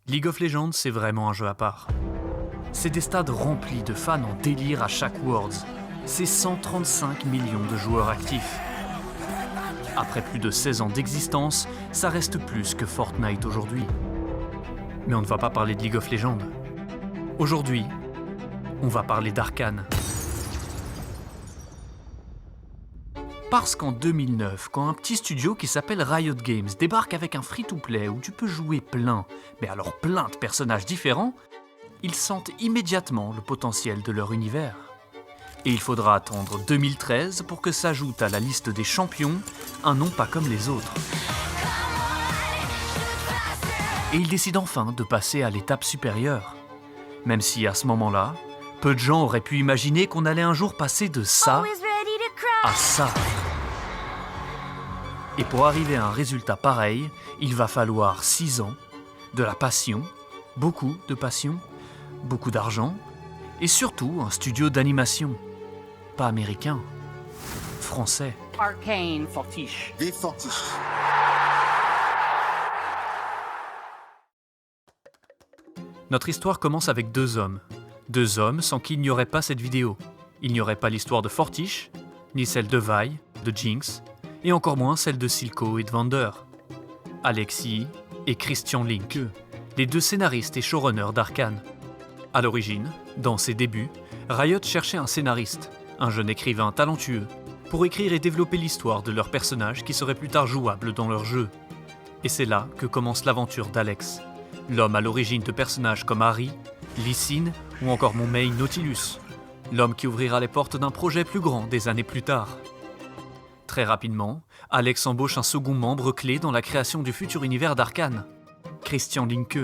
League of Legends, c'est vraiment un jeu à part. C'est des stades remplis de fans en délire à chaque Worlds. C'est 135 millions de joueurs actifs. Après plus de 16 ans d'existence, ça reste plus que Fortnite aujourd'hui. Mais on ne va pas parler de League of Legends. Aujourd'hui, on va parler d'Arcane. Parce qu'en 2009, quand un petit studio qui s'appelle Riot Games débarque avec un free-to-play où tu peux jouer plein de personnages différents, ils sentent immédiatement le potentiel de leur univers. Et il faudra attendre 2013 pour que s'ajoute à la liste des champions un nom pas comme les autres. Et ils décident enfin de passer à l'étape supérieure. Même si à ce moment-là, peu de gens auraient pu imaginer qu'on allait un jour passer de ça à ça. Et pour arriver à un résultat pareil, il va falloir 6 ans, de la passion, beaucoup de passion, beaucoup d'argent, et surtout un studio d'animation. Pas américain, français. Arcane Fortiche. Des Fortiche. Notre histoire commence avec deux hommes. Deux hommes sans qui il n'y aurait pas cette vidéo. Il n'y aurait pas l'histoire de Fortiche, ni celle de Vi, de Jinx, et encore moins celle de Silco et de Vander. Alexis et Christian Linke, les deux scénaristes et showrunners d'Arcane. À l'origine, dans ses débuts, Riot cherchait un scénariste, un jeune écrivain talentueux, pour écrire et développer l'histoire de leurs personnages qui seraient plus tard jouables dans leur jeu. Et c'est là que commence l'aventure d'Alex, l'homme à l'origine de personnages comme Ahri, Lee Sin ou encore mon main Nautilus, l'homme qui ouvrira les portes d'un projet plus grand des années plus tard. Très rapidement, Alex embauche un second membre clé dans la création du futur univers d'Arcane, Christian Linke,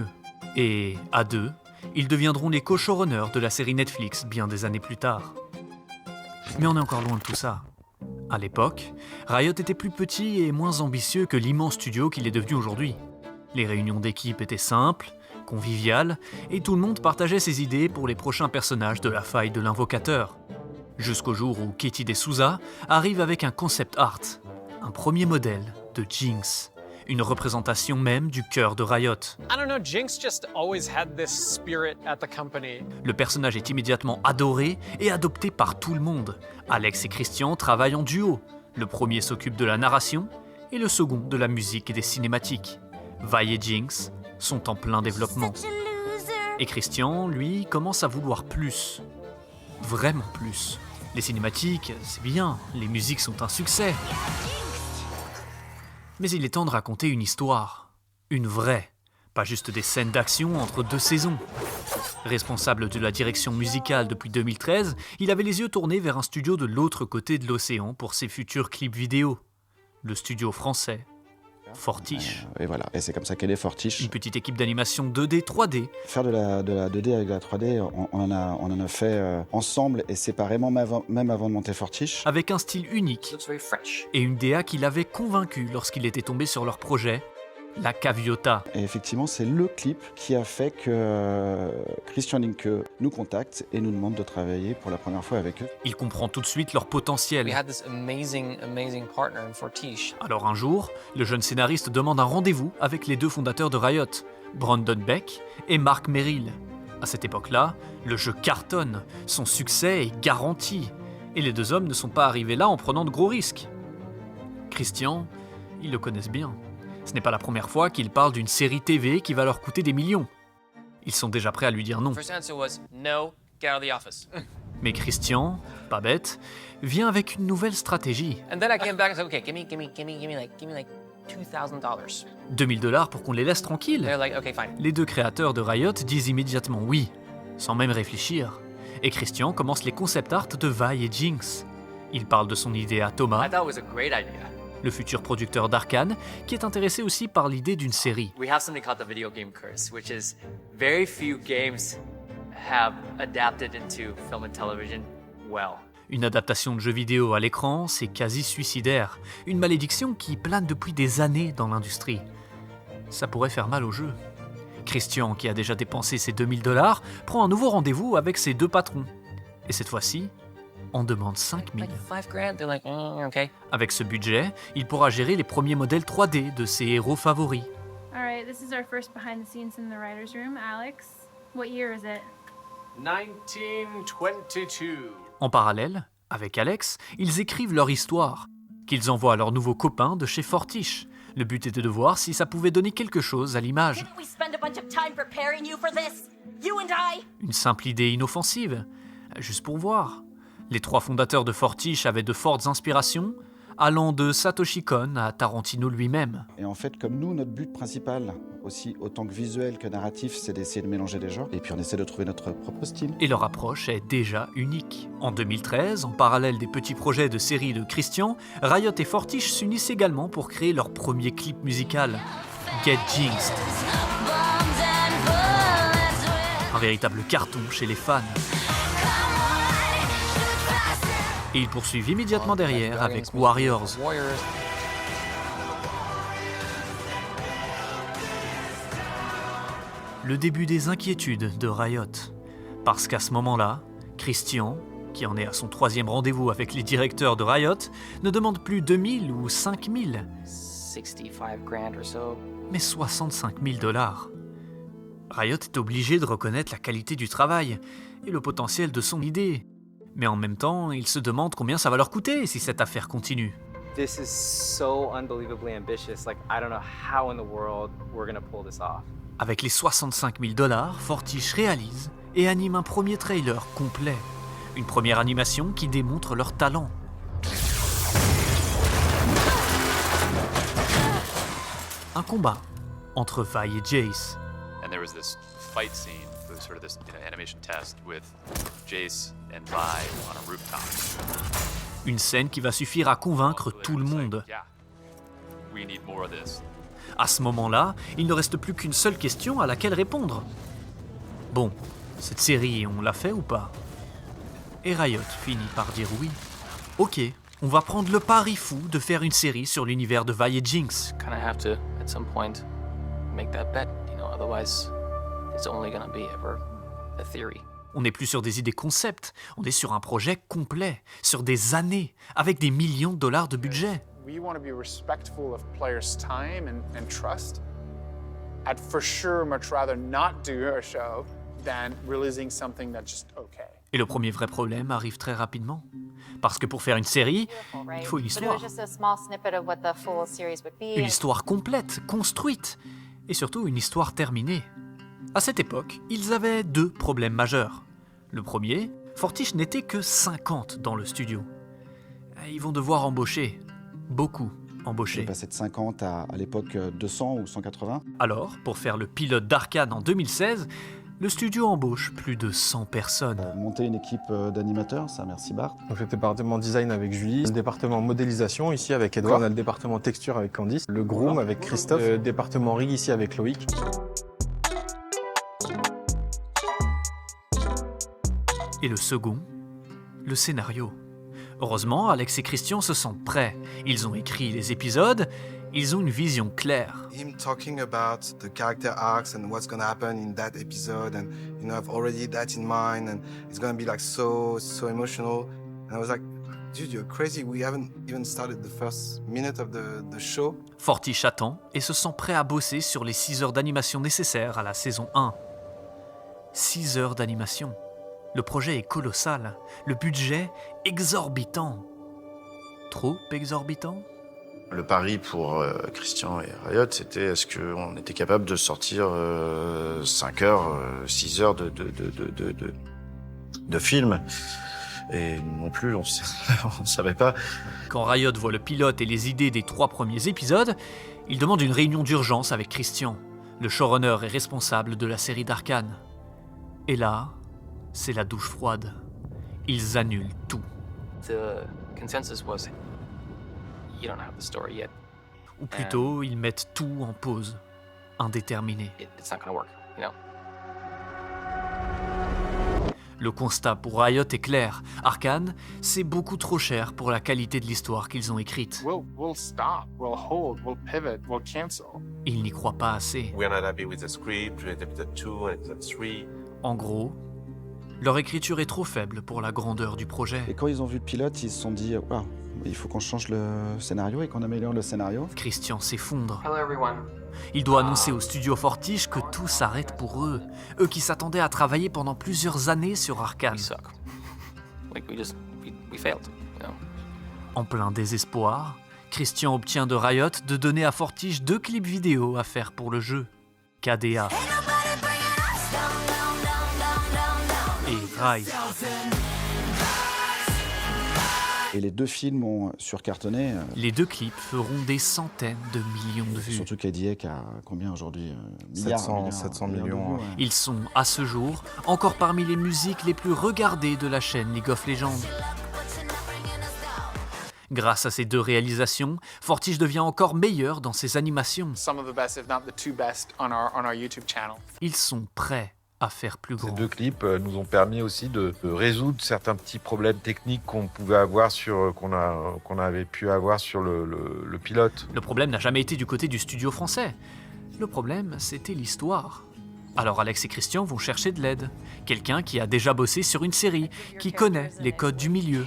et à deux, ils deviendront les co-showrunners de la série Netflix bien des années plus tard. Mais on est encore loin de tout ça. À l'époque, Riot était plus petit et moins ambitieux que l'immense studio qu'il est devenu aujourd'hui. Les réunions d'équipe étaient simples, conviviales, et tout le monde partageait ses idées pour les prochains personnages de la faille de l'invocateur. Jusqu'au jour où Katie D'Souza arrive avec un concept art, un premier modèle de Jinx, une représentation même du cœur de Riot. I don't know, Jinx just always had this spirit at the company. Le personnage est immédiatement adoré et adopté par tout le monde. Alex et Christian travaillent en duo. Le premier s'occupe de la narration et le second de la musique et des cinématiques. Vi et Jinx sont en plein développement. Et Christian, lui, commence à vouloir plus. Vraiment plus. Les cinématiques, c'est bien, les musiques sont un succès. Mais il est temps de raconter une histoire. Une vraie. Pas juste des scènes d'action entre deux saisons. Responsable de la direction musicale depuis 2013, il avait les yeux tournés vers un studio de l'autre côté de l'océan pour ses futurs clips vidéo. Le studio français Fortiche. Et voilà, et c'est comme ça qu'elle est Fortiche. Une petite équipe d'animation 2D, 3D. Faire de la 2D avec de la 3D, on en a fait ensemble et séparément, même avant de monter Fortiche. Avec un style unique Looks very fresh. et une DA qui l'avait convaincu lorsqu'il était tombé sur leur projet, la Caviota. Et effectivement, c'est le clip qui a fait que Christian Linke nous contacte et nous demande de travailler pour la première fois avec eux. Il comprend tout de suite leur We potentiel. had this amazing partner in Fortiche. Alors un jour, le jeune scénariste demande un rendez-vous avec les deux fondateurs de Riot, Brandon Beck et Mark Merrill. À cette époque-là, le jeu cartonne, son succès est garanti, et les deux hommes ne sont pas arrivés là en prenant de gros risques. Christian, ils le connaissent bien. Ce n'est pas la première fois qu'ils parlent d'une série TV qui va leur coûter des millions. Ils sont déjà prêts à lui dire non. First answer was no, get out of the office. Mais Christian, pas bête, vient avec une nouvelle stratégie. And then I came back and said, okay, give me like $2,000. 2000 $ pour qu'on les laisse tranquilles. They're like, okay, fine. Les deux créateurs de Riot disent immédiatement oui, sans même réfléchir. Et Christian commence les concept art de Vi et Jinx. Il parle de son idée à Thomas, I thought it was a great idea. le futur producteur d'Arcane, qui est intéressé aussi par l'idée d'une série. We have something called the video game curse, which is very few games have adapted into film and television well. Une adaptation de jeu vidéo à l'écran, c'est quasi suicidaire. Une malédiction qui plane depuis des années dans l'industrie. Ça pourrait faire mal au jeu. Christian, qui a déjà dépensé ses 2000 $, prend un nouveau rendez-vous avec ses deux patrons. Et cette fois-ci, on demande 5000. Like $5,000. They're like, okay. Avec ce budget, il pourra gérer les premiers modèles 3D de ses héros favoris. All right, right, this is our first behind the scenes in the writer's room. Alex, what year is it? 1922. En parallèle, avec Alex, ils écrivent leur histoire, qu'ils envoient à leurs nouveaux copains de chez Fortiche. Le but était de voir si ça pouvait donner quelque chose à l'image. Didn't we spend a bunch of time preparing you for this? You and I? Une simple idée inoffensive, juste pour voir. Les trois fondateurs de Fortiche avaient de fortes inspirations, allant de Satoshi Kon à Tarantino lui-même. Et en fait, comme nous, notre but principal, aussi autant que visuel que narratif, c'est d'essayer de mélanger les genres. Et puis on essaie de trouver notre propre style. Et leur approche est déjà unique. En 2013, en parallèle des petits projets de série de Christian, Riot et Fortiche s'unissent également pour créer leur premier clip musical, Get Jinxed. Un véritable carton chez les fans. Et ils poursuivent immédiatement derrière avec Warriors. Le début des inquiétudes de Riot. Parce qu'à ce moment-là, Christian, qui en est à son 3e rendez-vous avec les directeurs de Riot, ne demande plus 2000 ou 5000, 65 grand or so. mais 65 000 $. Riot est obligé de reconnaître la qualité du travail et le potentiel de son idée. Mais en même temps, ils se demandent combien ça va leur coûter si cette affaire continue. This is so unbelievably ambitious. Like, I don't know how in the world we're gonna pull this off. Avec les 65 000 $, Fortiche réalise et anime un premier trailer complet. Une première animation qui démontre leur talent. Un combat entre Vi et Jace. And there was this fight scene, it was sort of this animation test with Jace and Vi on a rooftop. Une scène qui va suffire à convaincre tout le monde. Yeah, we need more of this. À ce moment-là, il ne reste plus qu'une seule question à laquelle répondre. Bon, cette série, on l'a fait ou pas? Et Riot finit par dire oui. Ok, on va prendre le pari fou de faire une série sur l'univers de Vi et Jinx. Kind of have to, at some point, make that bet, otherwise it's only gonna be ever a theory. On n'est plus sur des idées concept, on est sur un projet complet, sur des années, avec des millions de dollars de budget. We want to be respectful of players' time and trust. I'd for sure much rather not do a show than releasing something that's just okay. Et le premier vrai problème arrive très rapidement. Parce que pour faire une série, il faut une histoire. Une histoire complète, construite, et surtout une histoire terminée. À cette époque, ils avaient deux problèmes majeurs. Le premier, Fortiche n'était que 50 dans le studio. Ils vont devoir embaucher. Beaucoup embaucher. On est passé de 50 à l'époque 200 ou 180. Alors, pour faire le pilote d'Arcane en 2016, le studio embauche plus de 100 personnes. Monter une équipe d'animateurs, ça merci Bart. Donc le département design avec Julie, le département modélisation ici avec Edouard, on a le département texture avec Candice, le groom avec Christophe, le département rig ici avec Loïc. Et le second, le scénario. Heureusement, Alex et Christian se sentent prêts. Ils ont écrit les épisodes, ils ont une vision claire. Him talking about the character arcs and what's going to happen in that episode, and I've already that in mind, and it's going to be like so emotional. And I was like, dude, you're crazy. We haven't even started the first minute of the show. Fortiche attend et se sent prêt à bosser sur les 6 heures d'animation nécessaires à la saison 1. 6 heures d'animation. Le projet est colossal, le budget exorbitant. Trop exorbitant? Le pari pour Christian et Riot, c'était est-ce qu'on était capable de sortir 5 heures, 6 heures de film. Et non plus, on savait pas. Quand Riot voit le pilote et les idées des 3 premiers épisodes, il demande une réunion d'urgence avec Christian, le showrunner et responsable de la série d'Arcane. Et là, c'est la douche froide. Ils annulent tout. The consensus was, you don't have the story yet. Ou plutôt, ils mettent tout en pause, indéterminé. It's not gonna work, Le constat pour Riot est clair. Arcane, c'est beaucoup trop cher pour la qualité de l'histoire qu'ils ont écrite. We'll stop, we'll hold, we'll pivot, we'll cancel. Ils n'y croient pas assez. We're not happy with the script, with episode 2 and episode 3. En gros, Leur écriture est trop faible pour la grandeur du projet. Et quand ils ont vu le pilote, ils se sont dit « Waouh, il faut qu'on change le scénario et qu'on améliore le scénario. » Christian s'effondre. Hello everyone. Il doit annoncer au studio Fortiche que tout s'arrête pour eux. Eux qui s'attendaient à travailler pendant plusieurs années sur Arcane. We suck. Like we failed, you know. En plein désespoir, Christian obtient de Riot de donner à Fortiche 2 clips vidéo à faire pour le jeu. KDA et Rise. Et les 2 films ont surcartonné. Les 2 clips feront des centaines de millions de vues. Surtout qu'Adiek a combien aujourd'hui 700 millions. de vues, ouais. Ils sont, à ce jour, encore parmi les musiques les plus regardées de la chaîne League of Legends. Grâce à ces 2 réalisations, Fortiche devient encore meilleur dans ses animations. Some of the best, if not the 2 best, on our YouTube channel. Ils sont prêts à faire plus grand. Ces 2 clips nous ont permis aussi de résoudre certains petits problèmes techniques qu'on pouvait avoir qu'on avait pu avoir sur le pilote. Le problème n'a jamais été du côté du studio français. Le problème, c'était l'histoire. Alors Alex et Christian vont chercher de l'aide. Quelqu'un qui a déjà bossé sur une série, qui connaît les codes du milieu.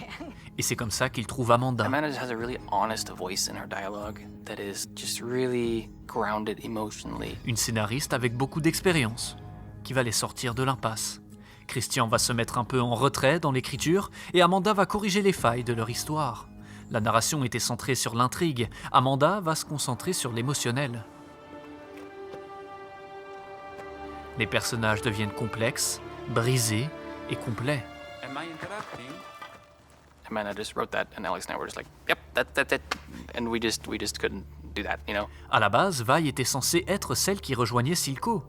Et c'est comme ça qu'ils trouvent Amanda. Amanda has a really honest voice in her dialogue that is just really grounded emotionally. Une scénariste avec beaucoup d'expérience, qui va les sortir de l'impasse. Christian va se mettre un peu en retrait dans l'écriture et Amanda va corriger les failles de leur histoire. La narration était centrée sur l'intrigue, Amanda va se concentrer sur l'émotionnel. Les personnages deviennent complexes, brisés et complets. Amanda just wrote that and Alex and I were just like, yep, that's it. And we just couldn't do that, you know. À la base, Vi était censée être celle qui rejoignait Silco.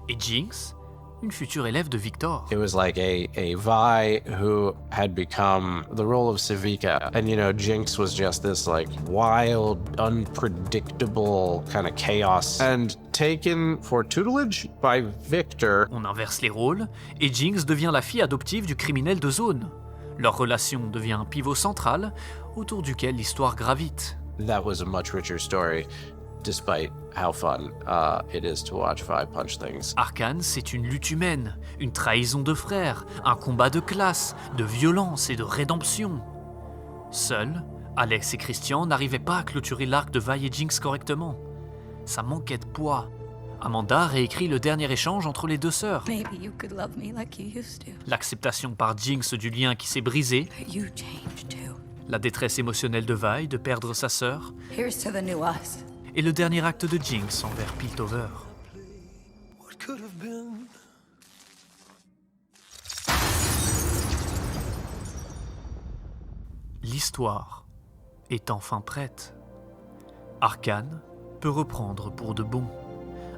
Et Jinx, une future élève de Victor. It was like a Vi who had become the role of Civica. And you know, Jinx was just this like wild, unpredictable kind of chaos. And taken for tutelage by Victor. On inverse les rôles, et Jinx devient la fille adoptive du criminel de zone. Leur relation devient un pivot central, autour duquel l'histoire gravite. That was a much richer story. Despite how fun it is to watch Vi punch things. Arcane, c'est une lutte humaine, une trahison de frères, un combat de classe, de violence et de rédemption. Seuls, Alex et Christian n'arrivaient pas à clôturer l'arc de Vi et Jinx correctement. Ça manquait de poids. Amanda réécrit le dernier échange entre les 2 sœurs. L'acceptation par Jinx du lien qui s'est brisé. La détresse émotionnelle de Vi de perdre sa sœur. Et le dernier acte de Jinx envers Piltover. L'histoire est enfin prête. Arcane peut reprendre pour de bon.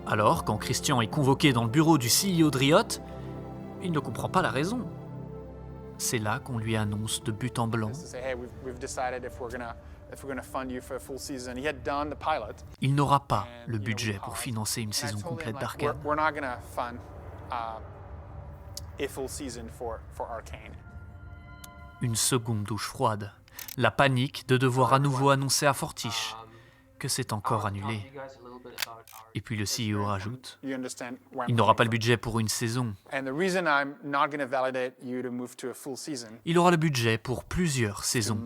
Alors, quand Christian est convoqué dans le bureau du CEO de Riot, il ne comprend pas la raison. C'est là qu'on lui annonce de but en blanc. Il n'aura pas le budget pour financer une saison complète d'Arcane. Une seconde douche froide. La panique de devoir à nouveau annoncer à Fortiche que c'est encore annulé. Et puis le CEO rajoute, il n'aura pas le budget pour une saison. Il aura le budget pour plusieurs saisons.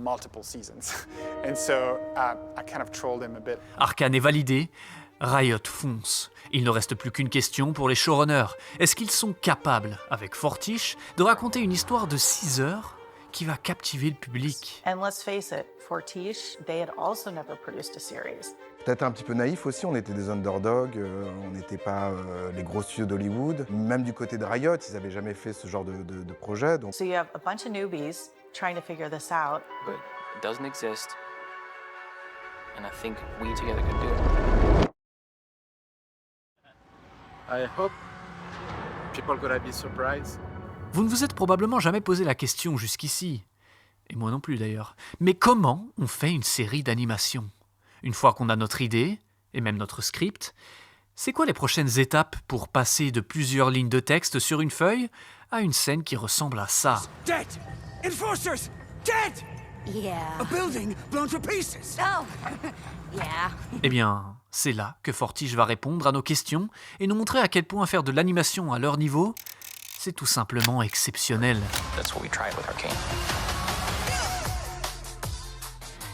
Arcane est validé, Riot fonce. Il ne reste plus qu'une question pour les showrunners. Est-ce qu'ils sont capables, avec Fortiche, de raconter une histoire de 6 heures qui va captiver le public? And let's face it, Fortiche, they had also never produced a series. Peut-être un petit peu naïf aussi, on était des underdogs, on n'était pas les gros studios d'Hollywood. Même du côté de Riot, ils n'avaient jamais fait ce genre de projet. Donc... So you have a bunch of newbies trying to figure this out. But it doesn't exist, and I think we together can do it. I hope people gonna be surprised. Vous ne vous êtes probablement jamais posé la question jusqu'ici, et moi non plus d'ailleurs, mais comment on fait une série d'animation ? Une fois qu'on a notre idée, et même notre script, c'est quoi les prochaines étapes pour passer de plusieurs lignes de texte sur une feuille à une scène qui ressemble à ça? Dead! Enforcers! Dead! Yeah. A building blown to pieces! Oh! Yeah. Eh bien, c'est là que Fortiche va répondre à nos questions et nous montrer à quel point faire de l'animation à leur niveau, C'est tout simplement exceptionnel. That's what we tried with Arcane.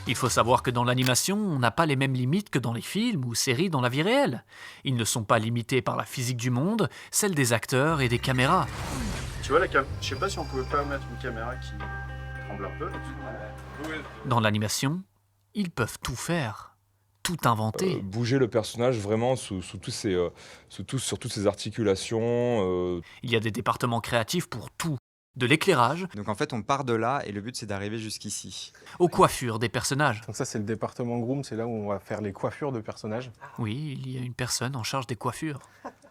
Il faut savoir que dans l'animation, on n'a pas les mêmes limites que dans les films ou séries dans la vie réelle. Ils ne sont pas limités par la physique du monde, celle des acteurs et des caméras. Tu vois la cam... Je sais pas si on pouvait pas mettre une caméra qui tremble un peu. Dans l'animation, ils peuvent tout faire, tout inventer. Bouger le personnage vraiment sur toutes ses articulations. Il y a des départements créatifs pour tout. De l'éclairage. Donc en fait, on part de là et le but c'est d'arriver jusqu'ici. Aux coiffures des personnages. Donc ça c'est le département groom, c'est là où on va faire les coiffures de personnages. Oui, il y a une personne en charge des coiffures.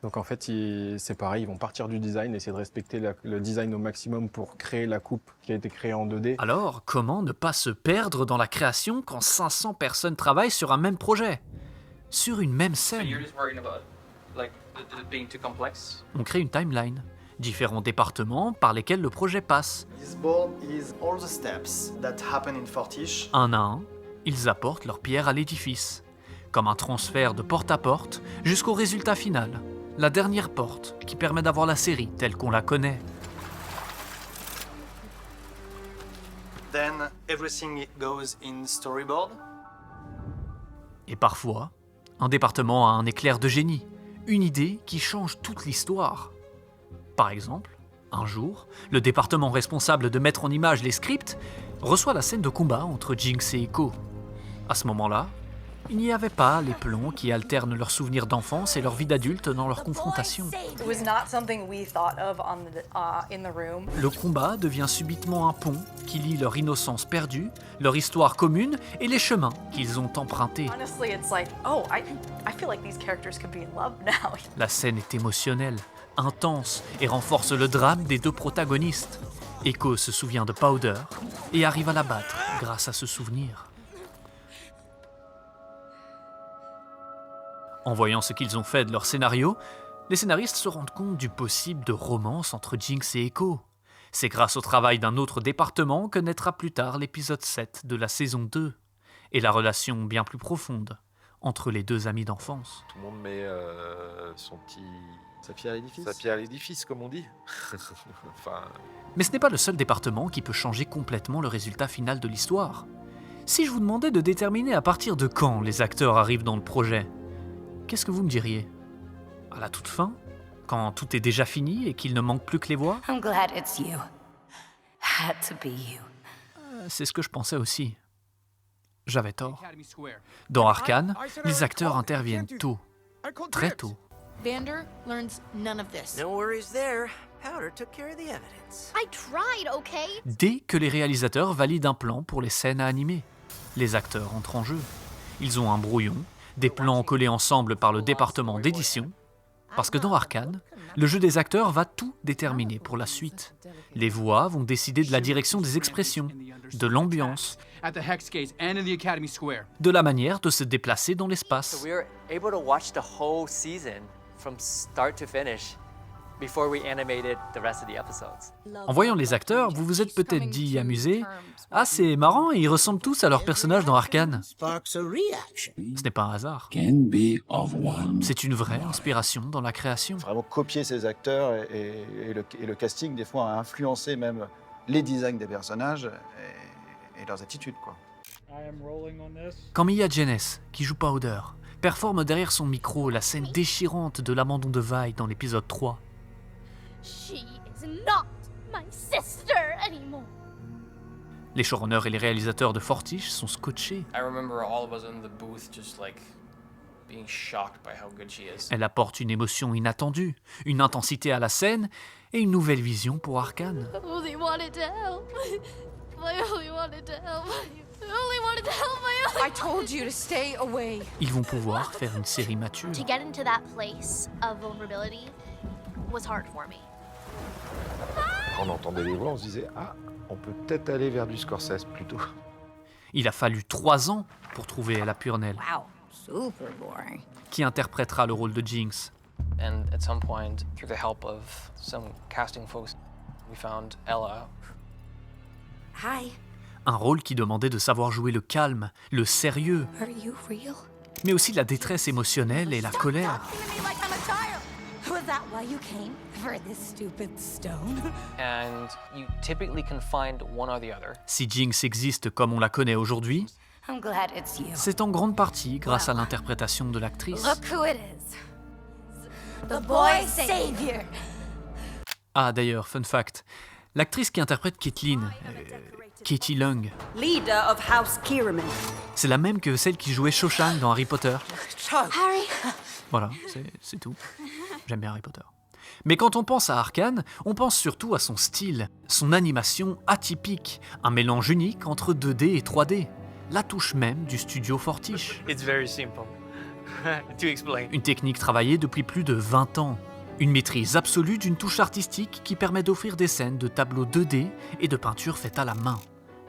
Donc en fait, c'est pareil, ils vont partir du design, essayer de respecter le design au maximum pour créer la coupe qui a été créée en 2D. Alors, comment ne pas se perdre dans la création quand 500 personnes travaillent sur un même projet, sur une même scène? On crée une timeline. Différents départements par lesquels le projet passe. Un à un, ils apportent leur pierre à l'édifice, comme un transfert de porte à porte jusqu'au résultat final, la dernière porte qui permet d'avoir la série telle qu'on la connaît. Then everything goes in storyboard. Et parfois, un département a un éclair de génie, une idée qui change toute l'histoire. Par exemple, un jour, le département responsable de mettre en image les scripts reçoit la scène de combat entre Jinx et Echo. À ce moment-là, il n'y avait pas les plans qui alternent leurs souvenirs d'enfance et leur vie d'adulte dans leur confrontation. Le combat devient subitement un pont qui lie leur innocence perdue, leur histoire commune et les chemins qu'ils ont empruntés. La scène est émotionnelle, intense et renforce le drame des deux protagonistes. Echo se souvient de Powder et arrive à la battre grâce à ce souvenir. En voyant ce qu'ils ont fait de leur scénario, les scénaristes se rendent compte du possible de romance entre Jinx et Echo. C'est grâce au travail d'un autre département que naîtra plus tard l'épisode 7 de la saison 2, et la relation bien plus profonde entre les deux amis d'enfance. Tout le monde met sa pierre à l'édifice, comme on dit. Mais ce n'est pas le seul département qui peut changer complètement le résultat final de l'histoire. Si je vous demandais de déterminer à partir de quand les acteurs arrivent dans le projet, qu'est-ce que vous me diriez? À la toute fin? Quand tout est déjà fini et qu'il ne manque plus que les voix? I'm glad it's you. Had to be you. C'est ce que je pensais aussi. J'avais tort. Dans Arcane, les acteurs interviennent tôt. Très tôt. Vander learns none of this. No worries there. Powder took care of the evidence. I tried, okay? Dès que les réalisateurs valident un plan pour les scènes à animer, les acteurs entrent en jeu. Ils ont un brouillon, des plans collés ensemble par le département d'édition, parce que dans Arcane, le jeu des acteurs va tout déterminer pour la suite. Les voix vont décider de la direction des expressions, de l'ambiance, de la manière de se déplacer dans l'espace. So we were able to watch the whole season from start to finish before we animated the rest of the episodes. En voyant les acteurs, vous vous êtes peut-être dit, amusé, « Ah, c'est marrant, ils ressemblent tous à leurs personnages dans Arcane. » Ce n'est pas un hasard. C'est une vraie inspiration dans la création. Vraiment copier ces acteurs et le casting, des fois, a influencé même les designs des personnages et leurs attitudes, quoi. Quand Mia Jenness, qui joue Powder, performe derrière son micro la scène déchirante de l'abandon de Vi dans l'épisode 3, She is not my sister anymore. les showrunners et les réalisateurs de Fortiche sont scotchés. I remember all of us in the booth just like being shocked by how good she is. Elle apporte une émotion inattendue, une intensité à la scène et une nouvelle vision pour Arcane. I only wanted to help. I only wanted to help. I only wanted to help. I told you to stay away. Ils vont pouvoir faire une série mature. To get into that place of vulnerability was hard for me. Quand on entendait les voix, on se disait « Ah, on peut peut-être aller vers du Scorsese plutôt. » Il a fallu 3 ans pour trouver Ella Purnell, Wow, super boring. qui interprétera le rôle de Jinx. And at some point, through the help of some casting folks, we found Ella. Hi. Un rôle qui demandait de savoir jouer le calme, le sérieux, Are you real? mais aussi la détresse émotionnelle et la colère. Like I'm a child. Was that why you came? For this stupid stone? And you typically can find one or the other. Si Jinx existe comme on la connaît aujourd'hui, I'm glad it's you. c'est en grande partie grâce à l'interprétation de l'actrice. Look who it is. The boy savior. Ah d'ailleurs, fun fact, l'actrice qui interprète Caitlyn, Katie Leung, Leader of House Kiraman. c'est la même que celle qui jouait Cho-Chang dans Harry Potter. Harry. Voilà, c'est tout. J'aime bien Harry Potter. Mais quand on pense à Arcane, on pense surtout à son style, son animation atypique, un mélange unique entre 2D et 3D, la touche même du studio Fortiche. It's very simple to explain. Une technique travaillée depuis plus de 20 ans. Une maîtrise absolue d'une touche artistique qui permet d'offrir des scènes de tableaux 2D et de peintures faites à la main.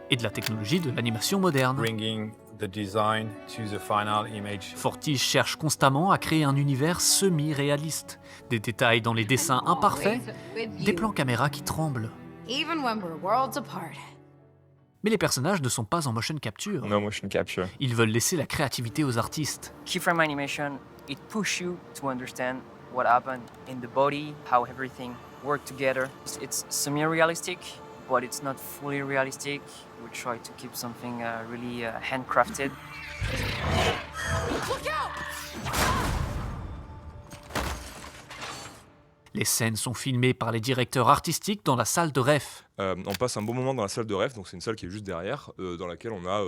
Et de la technologie de l'animation moderne. Bringing the design to the final image. Fortiche cherche constamment à créer un univers semi-réaliste. Des détails dans les dessins imparfaits, des plans caméra qui tremblent. Even when we're worlds apart. Mais les personnages ne sont pas en motion capture. No motion capture. Ils veulent laisser la créativité aux artistes. Keyframe animation, it pushes you to understand what happened in the body, how everything worked together. It's semi-realistic, but it's not fully realistic. We try to keep something really handcrafted. Look out! Les scènes sont filmées par les directeurs artistiques dans la salle de ref. On passe un bon moment dans la salle de ref, donc c'est une salle qui est juste derrière, dans laquelle on a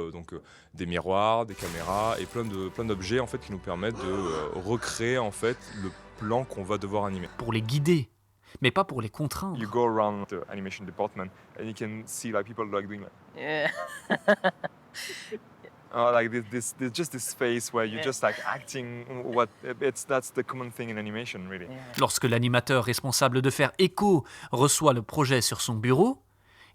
des miroirs, des caméras et plein d'objets en fait qui nous permettent de recréer en fait le plan qu'on va devoir animer. Pour les guider, mais pas pour les contraindre. You go around the animation department and you can see like people like doing like. Yeah. Like this just this space where you're just like acting that's the common thing in animation really. Lorsque l'animateur responsable de faire écho reçoit le projet sur son bureau,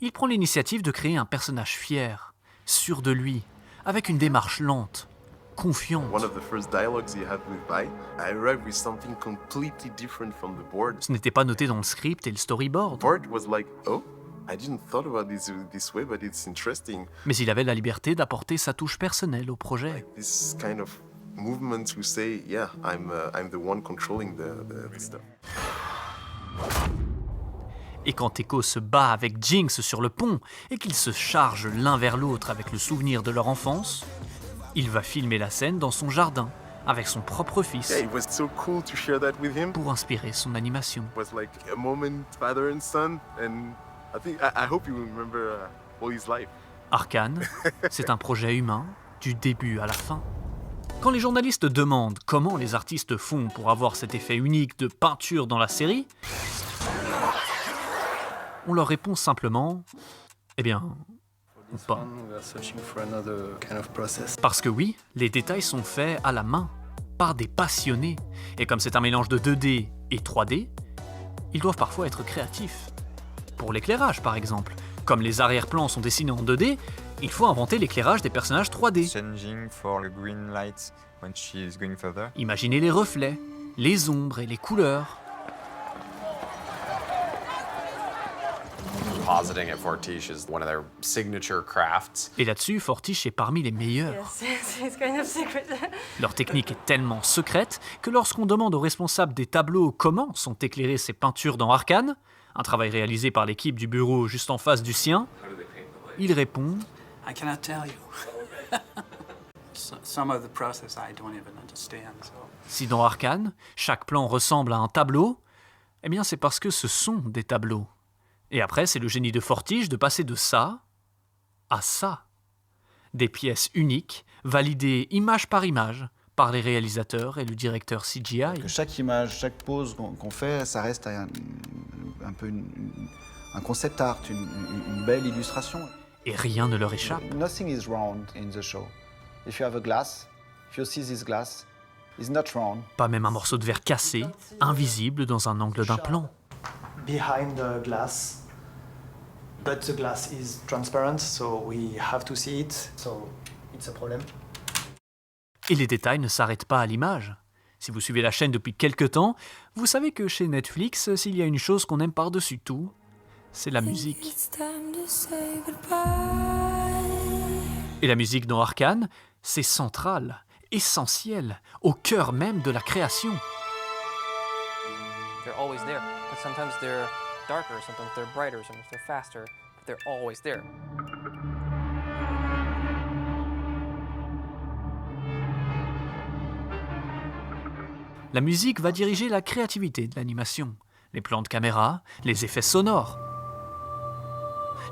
il prend l'initiative de créer un personnage fier, sûr de lui, avec une démarche lente, confiante. One of the first dialogues he had with Bai, I arrived with something completely different from the board. Ce n'était pas noté dans le script et le storyboard. The board was like, oh, I didn't thought about this way, but it's interesting. Mais il avait la liberté d'apporter sa touche personnelle au projet. Like this kind of movement to say, yeah, I'm the one controlling the stuff. Et quand Echo se bat avec Jinx sur le pont et qu'ils se chargent l'un vers l'autre avec le souvenir de leur enfance, il va filmer la scène dans son jardin avec son propre fils. Yeah, it was so cool to share that with him. Pour inspirer son animation. It was like a moment father and son, and I hope you remember all his life. Arcane, c'est un projet humain du début à la fin. Quand les journalistes demandent comment les artistes font pour avoir cet effet unique de peinture dans la série, on leur répond simplement, eh bien, ou pas. Parce que oui, les détails sont faits à la main, par des passionnés. Et comme c'est un mélange de 2D et 3D, ils doivent parfois être créatifs. Pour l'éclairage, par exemple. Comme les arrière-plans sont dessinés en 2D, il faut inventer l'éclairage des personnages 3D. Imaginez les reflets, les ombres et les couleurs. Compositing at Fortiche is one of their signature crafts. Et là-dessus, Fortiche est parmi les meilleurs. It's kind of secret. Leur technique est tellement secrète que lorsqu'on demande aux responsables des tableaux comment sont éclairées ces peintures dans Arcane, un travail réalisé par l'équipe du bureau juste en face du sien, il répond I cannot tell you. Some of the process I don't even understand. Si dans Arcane, chaque plan ressemble à un tableau, eh bien c'est parce que ce sont des tableaux. Et après, c'est le génie de Fortiche de passer de ça à ça. Des pièces uniques, validées image par image par les réalisateurs et le directeur CGI. Que chaque image, chaque pose qu'on fait, ça reste un peu un concept art, une belle illustration. Et rien ne leur échappe. Nothing is wrong in the show. If you have a glass, if you see this glass, it's not wrong. Pas même un morceau de verre cassé, invisible dans un angle d'un plan. Behind the glass, but the glass is transparent, so we have to see it, so it's a problem. Et les détails ne s'arrêtent pas à l'image. Si vous suivez la chaîne depuis quelques temps, vous savez que chez Netflix, s'il y a une chose qu'on aime par-dessus tout, c'est la musique. Et la musique dans Arcane, c'est central, essentiel, au cœur même de la création. they're always there. But sometimes they're darker, sometimes they're brighter, sometimes they're faster, but they're always there. La musique va diriger la créativité de l'animation, les plans de caméra, les effets sonores,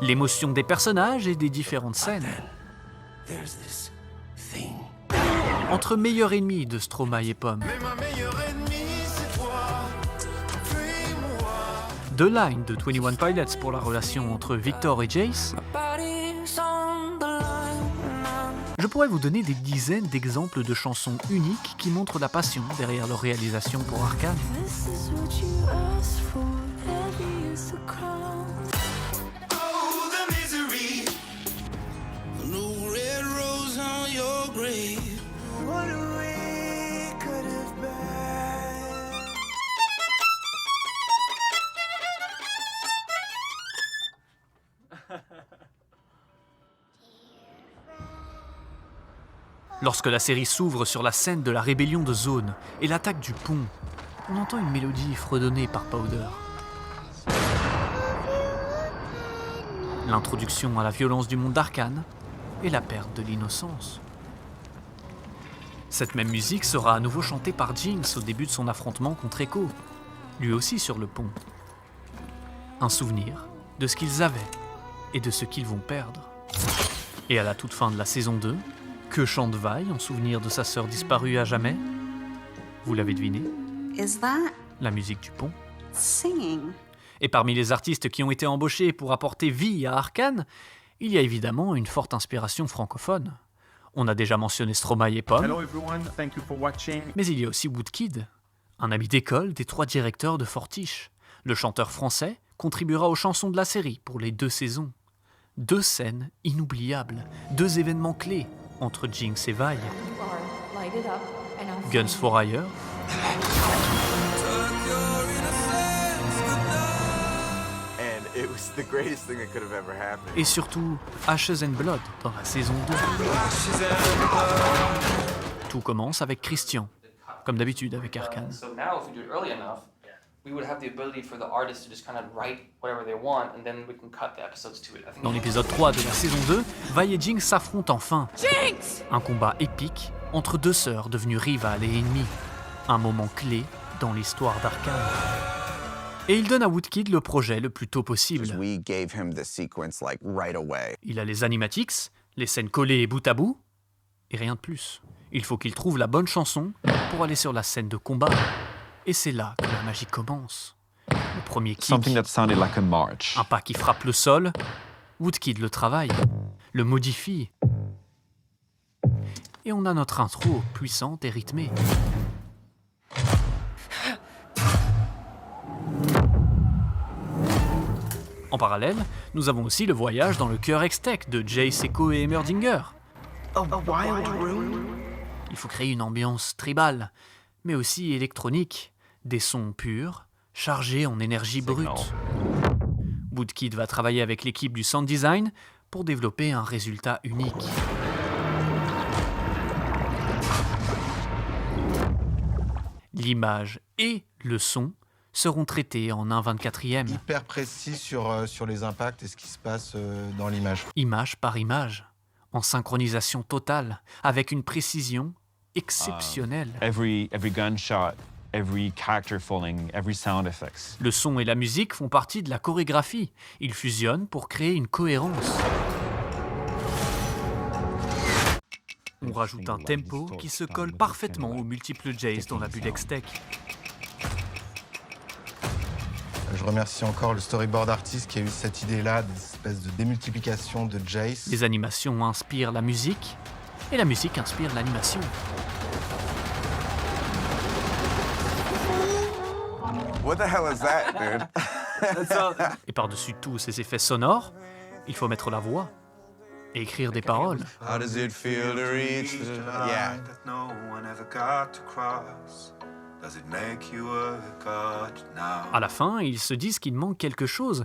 l'émotion des personnages et des différentes scènes. Entre meilleurs ennemis de Stromae et Pomme, The Line de 21 Pilots pour la relation entre Victor et Jace, je pourrais vous donner des dizaines d'exemples de chansons uniques qui montrent la passion derrière leur réalisation pour Arcane. Lorsque la série s'ouvre sur la scène de la rébellion de Zone et l'attaque du pont, on entend une mélodie fredonnée par Powder. L'introduction à la violence du monde d'Arcane et la perte de l'innocence. Cette même musique sera à nouveau chantée par Jinx au début de son affrontement contre Echo, lui aussi sur le pont. Un souvenir de ce qu'ils avaient et de ce qu'ils vont perdre. Et à la toute fin de la saison 2, que chante Vi en souvenir de sa sœur disparue à jamais? Vous l'avez deviné? Is that La musique du pont. singing? Et parmi les artistes qui ont été embauchés pour apporter vie à Arcane, il y a évidemment une forte inspiration francophone. On a déjà mentionné Stromae et Pomme, Hello everyone, thank you for watching. mais il y a aussi Woodkid, un ami d'école des 3 directeurs de Fortiche. Le chanteur français contribuera aux chansons de la série pour les 2 saisons. 2 scènes inoubliables, 2 événements clés entre Jinx et Vi. Guns for Hire And it was the greatest thing that could have ever happened. et surtout Ashes and Blood dans la saison 2. Tout commence avec Christian, comme d'habitude avec Arcane. So now, if we do it early enough, we would have the ability for the artist to just kind of write whatever they want, and then we can cut the episodes to it. I think Dans l'épisode 3 de la saison 2, Vi et Jinx s'affrontent enfin. Jinx! Un combat épique entre 2 sœurs devenues rivales et ennemies. Un moment clé dans l'histoire d'Arcane. Et il donne à Woodkid le projet le plus tôt possible. We gave him the sequence like right away. Il a les animatics, les scènes collées bout à bout, et rien de plus. Il faut qu'il trouve la bonne chanson pour aller sur la scène de combat. Et c'est là que la magie commence. Le premier kick, Something that sounded like a march. un pas qui frappe le sol, Woodkid le travaille, le modifie. Et on a notre intro puissante et rythmée. En parallèle, nous avons aussi le voyage dans le cœur Hextech de Jace, Echo et Heimerdinger. Il faut créer une ambiance tribale, mais aussi électronique, des sons purs, chargés en énergie brute. Woodkid va travailler avec l'équipe du sound design pour développer un résultat unique. L'image et le son seront traités en 1/24e. Hyper précis sur les impacts et ce qui se passe dans l'image. Image par image, en synchronisation totale, avec une précision exceptionnelle. Every gunshot, every character falling, every sound effects. Le son et la musique font partie de la chorégraphie. Ils fusionnent pour créer une cohérence. On rajoute un tempo qui se colle parfaitement aux multiples Jace dans la bulle Hextech. Je remercie encore le storyboard artist qui a eu cette idée-là, d'espèce de démultiplication de Jace. Les animations inspirent la musique, et la musique inspire l'animation. What the hell is that, dude? Et par-dessus tous ces effets sonores, il faut mettre la voix et écrire des paroles. How does it feel to reach the... Yeah. À la fin, ils se disent qu'il manque quelque chose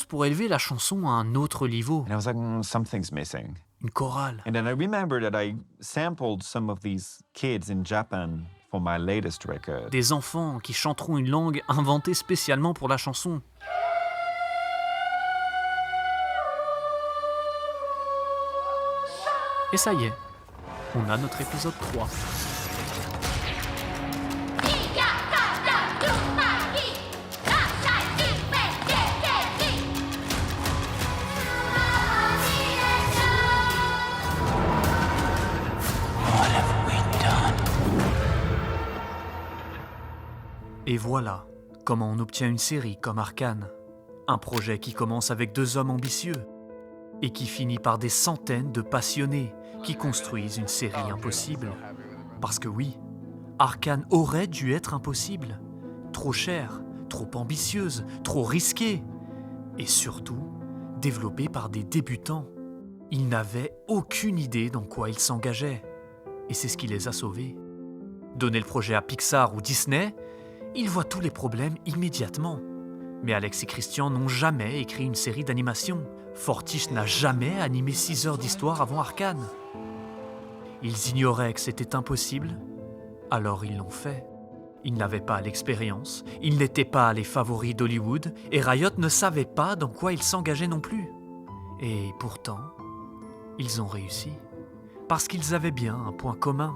pour élever la chanson à un autre niveau. And I was like, something's missing. Une chorale. And then I remember that I sampled some of these kids in Japan for my latest record. Des enfants qui chanteront une langue inventée spécialement pour la chanson. Et ça y est, on a notre épisode 3. Et voilà comment on obtient une série comme Arcane. Un projet qui commence avec 2 hommes ambitieux et qui finit par des centaines de passionnés qui construisent une série impossible. Parce que oui, Arcane aurait dû être impossible. Trop chère, trop ambitieuse, trop risquée. Et surtout, développée par des débutants. Ils n'avaient aucune idée dans quoi ils s'engageaient. Et c'est ce qui les a sauvés. Donner le projet à Pixar ou Disney, ils voient tous les problèmes immédiatement. Mais Alex et Christian n'ont jamais écrit une série d'animation. Fortiche n'a jamais animé 6 heures d'histoire avant Arcane. Ils ignoraient que c'était impossible, alors ils l'ont fait. Ils n'avaient pas l'expérience, ils n'étaient pas les favoris d'Hollywood, et Riot ne savait pas dans quoi ils s'engageaient non plus. Et pourtant, ils ont réussi. Parce qu'ils avaient bien un point commun.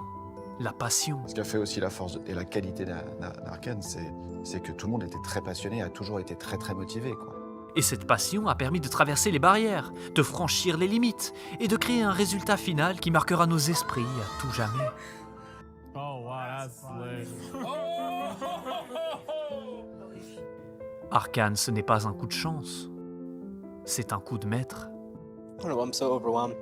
La passion. Ce qui a fait aussi la force et la qualité d'Arcane, c'est que tout le monde était très passionné, a toujours été très très motivé, quoi. Et cette passion a permis de traverser les barrières, de franchir les limites et de créer un résultat final qui marquera nos esprits à tout jamais. Oh wow, that's lit. Arcane, ce n'est pas un coup de chance, c'est un coup de maître. I don't know, I'm so overwhelmed.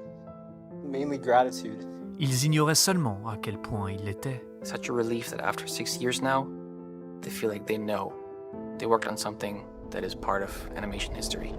Mainly gratitude. Ils ignoraient seulement à quel point il l'était. Such a relief that after 6 years now, they feel like they know they worked on something that is part of animation history.